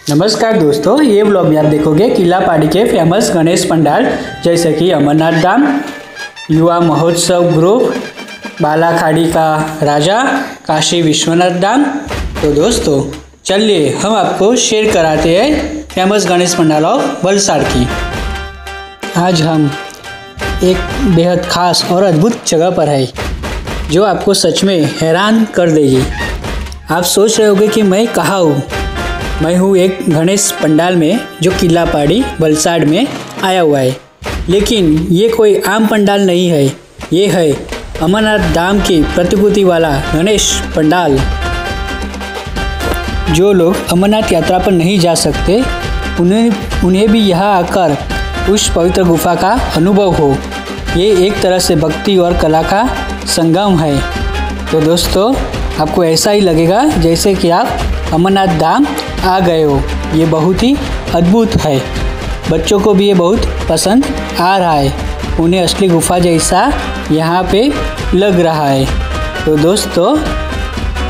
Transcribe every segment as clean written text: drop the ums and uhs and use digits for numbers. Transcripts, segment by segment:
नमस्कार दोस्तों, ये ब्लॉग में आप देखोगे किला पहाड़ी के फेमस गणेश पंडाल जैसे कि अमरनाथ धाम, युवा महोत्सव ग्रुप, बालाखाड़ी का राजा, काशी विश्वनाथ धाम। तो दोस्तों चलिए हम आपको शेयर कराते हैं फेमस गणेश पंडाल ऑफ वलसाड़ की। आज हम एक बेहद खास और अद्भुत जगह पर है जो आपको सच में हैरान कर देगी। आप सोच रहे होंगे कि मैं कहाँ हूँ। मैं हूँ एक गणेश पंडाल में जो किला पहाड़ी वलसाड़ में आया हुआ है। लेकिन ये कोई आम पंडाल नहीं है, ये है अमरनाथ धाम की प्रतिकृति वाला गणेश पंडाल। जो लोग अमरनाथ यात्रा पर नहीं जा सकते उन्हें भी यहाँ आकर उस पवित्र गुफा का अनुभव हो। ये एक तरह से भक्ति और कला का संगम है। तो दोस्तों आपको ऐसा ही लगेगा जैसे कि आप अमरनाथ धाम आ गए हो। ये बहुत ही अद्भुत है। बच्चों को भी ये बहुत पसंद आ रहा है। उन्हें असली गुफा जैसा यहाँ पे लग रहा है। तो दोस्तों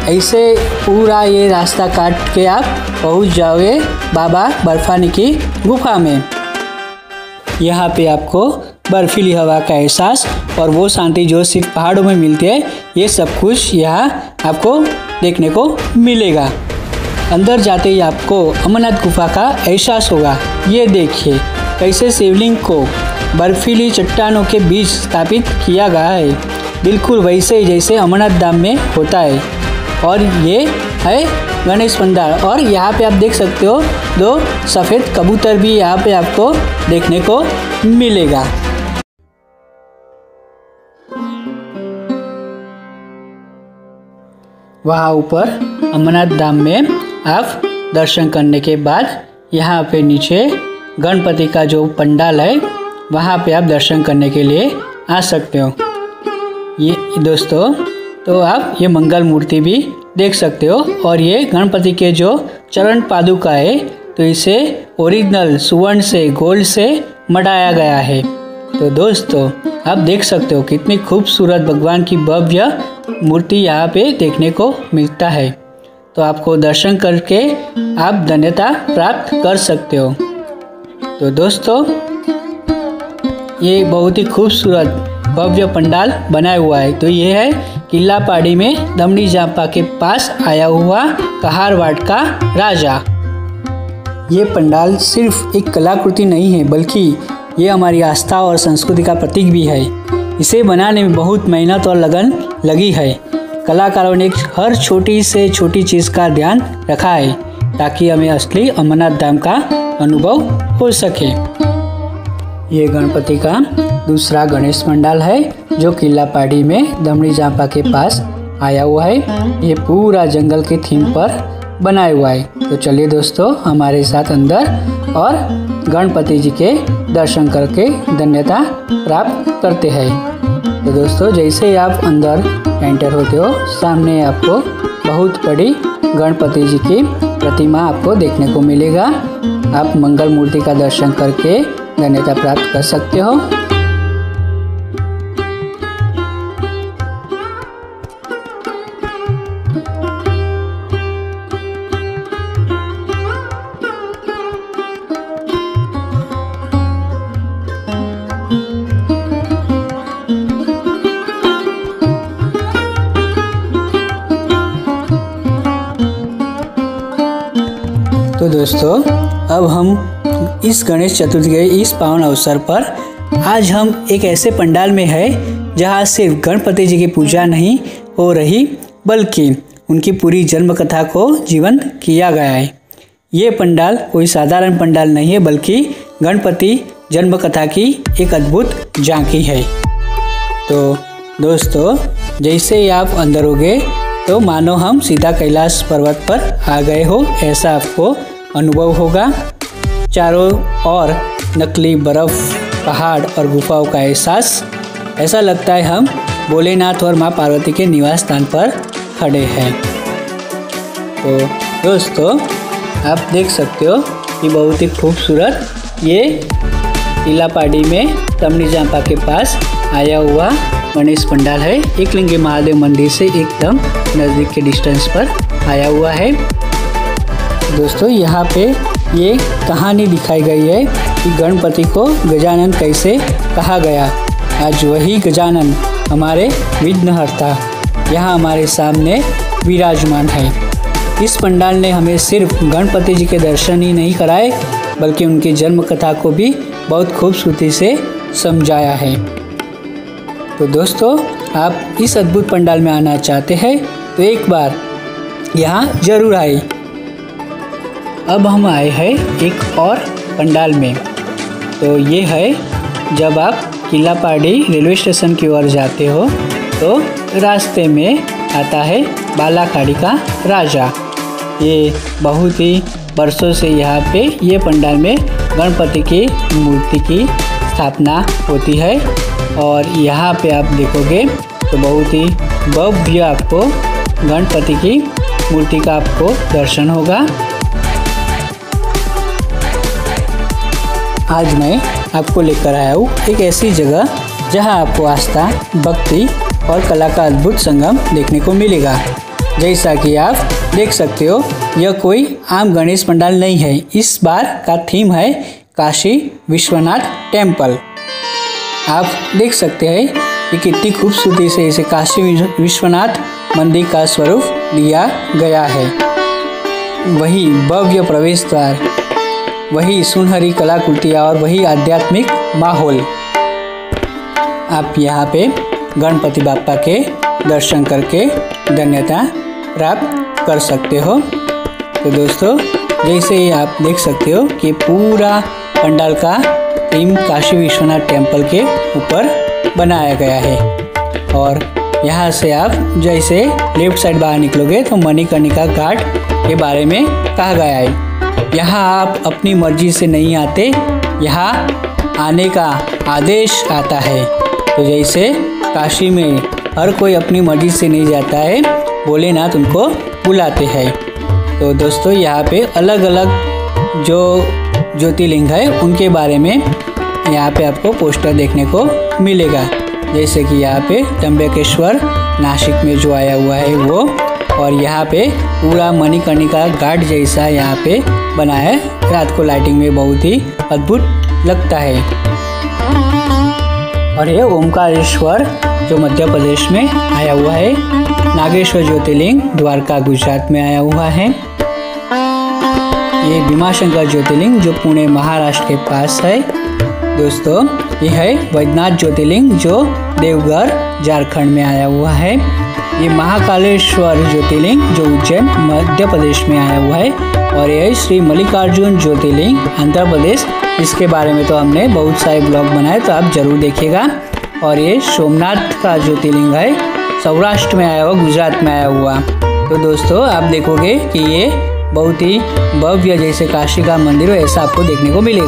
ऐसे पूरा ये रास्ता काट के आप पहुँच जाओगे बाबा बर्फानी की गुफा में। यहाँ पे आपको बर्फीली हवा का एहसास और वो शांति जो सिर्फ पहाड़ों में मिलती है, ये सब कुछ यहाँ आपको देखने को मिलेगा। अंदर जाते ही आपको अमरनाथ गुफा का एहसास होगा। ये देखिए कैसे शिवलिंग को बर्फीली चट्टानों के बीच स्थापित किया गया है, बिल्कुल वैसे ही जैसे अमरनाथ धाम में होता है। और ये है गणेश पंडाल। और यहाँ पे आप देख सकते हो दो सफ़ेद कबूतर भी यहाँ पे आपको देखने को मिलेगा। वहाँ ऊपर अमरनाथ धाम में आप दर्शन करने के बाद यहाँ पे नीचे गणपति का जो पंडाल है वहाँ पे आप दर्शन करने के लिए आ सकते हो। ये दोस्तों तो आप ये मंगल मूर्ति भी देख सकते हो। और ये गणपति के जो चरण पादुका है तो इसे ओरिजिनल सुवर्ण से गोल्ड से मढ़ाया गया है। तो दोस्तों आप देख सकते हो कितनी खूबसूरत भगवान की भव्य मूर्ति यहाँ पे देखने को मिलता है। तो आपको दर्शन करके आप धन्यता प्राप्त कर सकते हो। तो दोस्तों ये बहुत ही खूबसूरत भव्य पंडाल बनाया हुआ है। तो ये है किला पहाड़ी में दमनी जापा के पास आया हुआ कहारवाड़ का राजा। ये पंडाल सिर्फ एक कलाकृति नहीं है बल्कि ये हमारी आस्था और संस्कृति का प्रतीक भी है। इसे बनाने में बहुत मेहनत और लगन लगी है। कलाकारों ने हर छोटी से छोटी चीज़ का ध्यान रखा है ताकि हमें असली अमरनाथ धाम का अनुभव हो सके। ये गणपति का दूसरा गणेश पंडाल है जो किला पहाड़ी में दमनी जापा के पास आया हुआ है। ये पूरा जंगल के थीम पर बनाया हुआ है। तो चलिए दोस्तों हमारे साथ अंदर और गणपति जी के दर्शन करके धन्यता प्राप्त करते हैं। तो दोस्तों जैसे ही आप अंदर एंटर होते हो सामने आपको बहुत बड़ी गणपति जी की प्रतिमा आपको देखने को मिलेगा। आप मंगल मूर्ति का दर्शन करके धन्यता प्राप्त कर सकते हो। तो दोस्तों अब हम इस गणेश चतुर्थी के इस पावन अवसर पर आज हम एक ऐसे पंडाल में है जहां सिर्फ गणपति जी की पूजा नहीं हो रही बल्कि उनकी पूरी जन्म कथा को जीवंत किया गया है। ये पंडाल कोई साधारण पंडाल नहीं है बल्कि गणपति जन्म कथा की एक अद्भुत झांकी है। तो दोस्तों जैसे ही आप अंदर होगे तो मानो हम सीधा कैलाश पर्वत पर आ गए हो ऐसा आपको अनुभव होगा। चारों ओर नकली बर्फ, पहाड़ और गुफाओं का एहसास, ऐसा लगता है हम भोलेनाथ और माँ पार्वती के निवास स्थान पर खड़े हैं। तो दोस्तों आप देख सकते हो कि बहुत ही खूबसूरत ये किला पहाड़ी में दमनी जापा के पास आया हुआ गणेश पंडाल है। एकलिंगी महादेव मंदिर से एकदम नज़दीक के डिस्टेंस पर आया हुआ है। दोस्तों यहाँ पे ये कहानी दिखाई गई है कि गणपति को गजानन कैसे कहा गया। आज वही गजानन हमारे विघ्नहर्ता यहाँ हमारे सामने विराजमान है। इस पंडाल ने हमें सिर्फ गणपति जी के दर्शन ही नहीं कराए बल्कि उनकी जन्म कथा को भी बहुत खूबसूरती से समझाया है। तो दोस्तों आप इस अद्भुत पंडाल में आना चाहते हैं तो एक बार यहाँ जरूर आए। अब हम आए हैं एक और पंडाल में। तो ये है जब आप किलापाड़ी रेलवे स्टेशन की ओर जाते हो तो रास्ते में आता है बालाखाड़ी का राजा। ये बहुत ही वर्षों से यहाँ पे ये पंडाल में गणपति की मूर्ति की स्थापना होती है और यहाँ पे आप देखोगे तो बहुत ही भव्य आपको गणपति की मूर्ति का आपको दर्शन होगा। आज मैं आपको लेकर आया हूँ एक ऐसी जगह जहाँ आपको आस्था, भक्ति और कला का अद्भुत संगम देखने को मिलेगा। जैसा कि आप देख सकते हो यह कोई आम गणेश पंडाल नहीं है। इस बार का थीम है काशी विश्वनाथ टेम्पल। आप देख सकते हैं कि कितनी खूबसूरती से इसे काशी विश्वनाथ मंदिर का स्वरूप दिया गया है। वही भव्य प्रवेश द्वार, वही सुनहरी कलाकृतियाँ और वही आध्यात्मिक माहौल। आप यहाँ पे गणपति बाप्पा के दर्शन करके धन्यता प्राप्त कर सकते हो। तो दोस्तों जैसे ही आप देख सकते हो कि पूरा पंडाल का थीम काशी विश्वनाथ टेम्पल के ऊपर बनाया गया है और यहाँ से आप जैसे लेफ्ट साइड बाहर निकलोगे तो मणिकर्णिका घाट के बारे में कहा गया है। यहाँ आप अपनी मर्जी से नहीं आते, यहाँ आने का आदेश आता है। तो जैसे काशी में हर कोई अपनी मर्जी से नहीं जाता है, भोलेनाथ उनको बुलाते हैं। तो दोस्तों यहाँ पे अलग अलग जो ज्योतिर्लिंग है उनके बारे में यहाँ पे आपको पोस्टर देखने को मिलेगा। जैसे कि यहाँ पे त्र्यंबकेश्वर नासिक में जो आया हुआ है वो, और यहाँ पे पूरा मणिकर्णिका घाट जैसा यहाँ पे बना है। रात को लाइटिंग में बहुत ही अद्भुत लगता है। और ये ओमकारेश्वर जो मध्य प्रदेश में आया हुआ है। नागेश्वर ज्योतिर्लिंग द्वारका गुजरात में आया हुआ है। ये भीमाशंकर ज्योतिर्लिंग जो पुणे महाराष्ट्र के पास है। दोस्तों ये है वैद्यनाथ ज्योतिर्लिंग जो देवघर झारखंड में आया हुआ है। ये महाकालेश्वर ज्योतिर्लिंग जो उज्जैन मध्य प्रदेश में आया हुआ है। और यह श्री मल्लिकार्जुन ज्योतिर्लिंग आंध्र प्रदेश, इसके बारे में तो हमने बहुत सारे ब्लॉग बनाए तो आप जरूर देखिएगा। और ये सोमनाथ का ज्योतिर्लिंग है, सौराष्ट्र में आया हुआ, गुजरात में आया हुआ। तो दोस्तों आप देखोगे कि ये बहुत ही भव्य जैसे काशी का मंदिर हो ऐसा आपको देखने को मिलेगा।